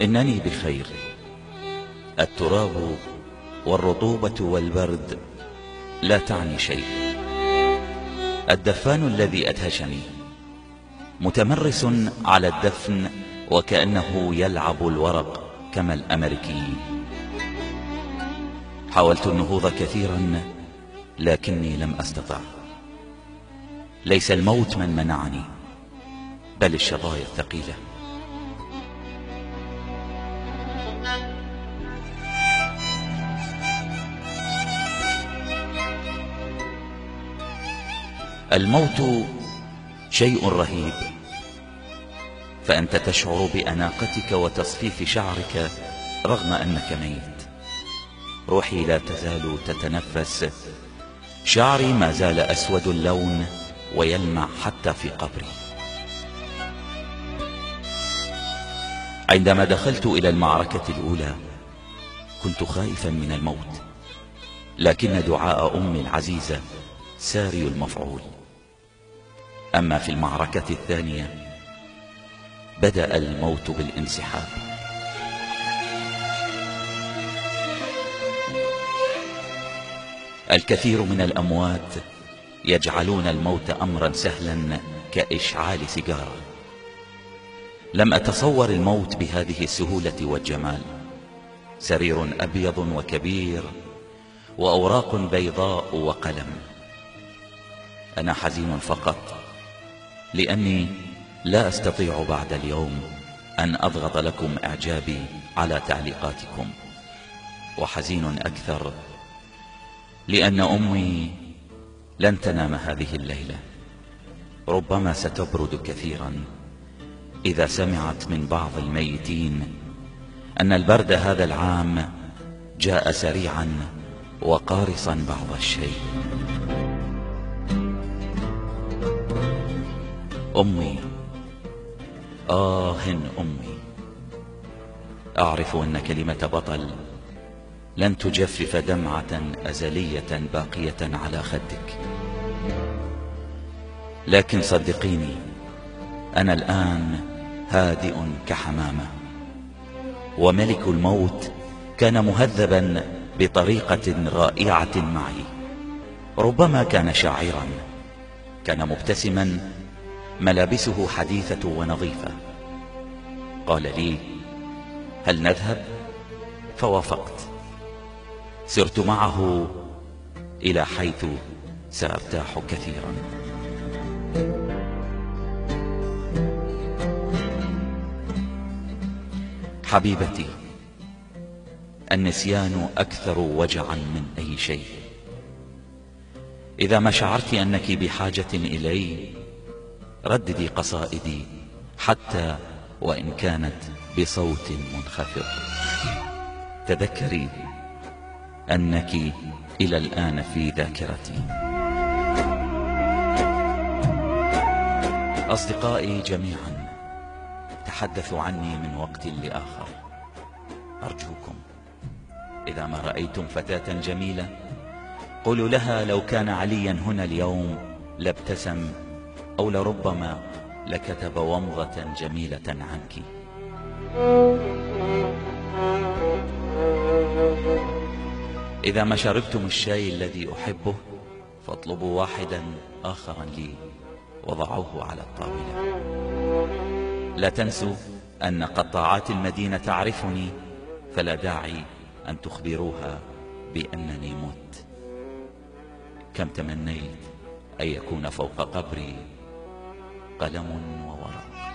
إنني بخير. التراب والرطوبة والبرد لا تعني شيء. الدفان الذي أدهشني متمرس على الدفن وكأنه يلعب الورق كما الأمريكيين. حاولت النهوض كثيرا لكني لم أستطع. ليس الموت من منعني بل الشظايا الثقيلة. الموت شيء رهيب، فأنت تشعر بأناقتك وتصفيف شعرك رغم أنك ميت. روحي لا تزال تتنفس، شعري ما زال أسود اللون ويلمع حتى في قبري. عندما دخلت إلى المعركة الأولى كنت خائفا من الموت، لكن دعاء أمي العزيزة ساري المفعول. أما في المعركة الثانية بدأ الموت بالانسحاب. الكثير من الأموات يجعلون الموت أمرا سهلا كإشعال سيجارة. لم أتصور الموت بهذه السهولة والجمال. سرير أبيض وكبير وأوراق بيضاء وقلم. أنا حزين فقط لأني لا أستطيع بعد اليوم أن أضغط لكم إعجابي على تعليقاتكم، وحزين أكثر لأن أمي لن تنام هذه الليلة. ربما ستبرد كثيرا إذا سمعت من بعض الميتين أن البرد هذا العام جاء سريعا وقارصا بعض الشيء. أمي، أمي، أعرف أن كلمة بطل لن تجفف دمعة أزلية باقية على خدك، لكن صدقيني أنا الآن هادئ كحمامة، وملك الموت كان مهذبا بطريقة رائعة معي. ربما كان شاعرا، كان مبتسما، ملابسه حديثة ونظيفة. قال لي: هل نذهب؟ فوافقت. سرت معه إلى حيث سأرتاح كثيرا. حبيبتي، النسيان أكثر وجعا من أي شيء. إذا ما شعرت أنك بحاجة إلي رددي قصائدي حتى وإن كانت بصوت منخفض. تذكري أنك إلى الآن في ذاكرتي. أصدقائي جميعا تحدثوا عني من وقت لآخر. أرجوكم إذا ما رأيتم فتاة جميلة قولوا لها لو كان عليا هنا اليوم لابتسم، أو لربما لكتب ومضة جميلة عنك. إذا ما شربتم الشاي الذي أحبه فاطلبوا واحدا آخرا لي وضعوه على الطاولة. لا تنسوا أن قطاعات المدينة تعرفني، فلا داعي أن تخبروها بأنني مت. كم تمنيت أن يكون فوق قبري قلم وورق.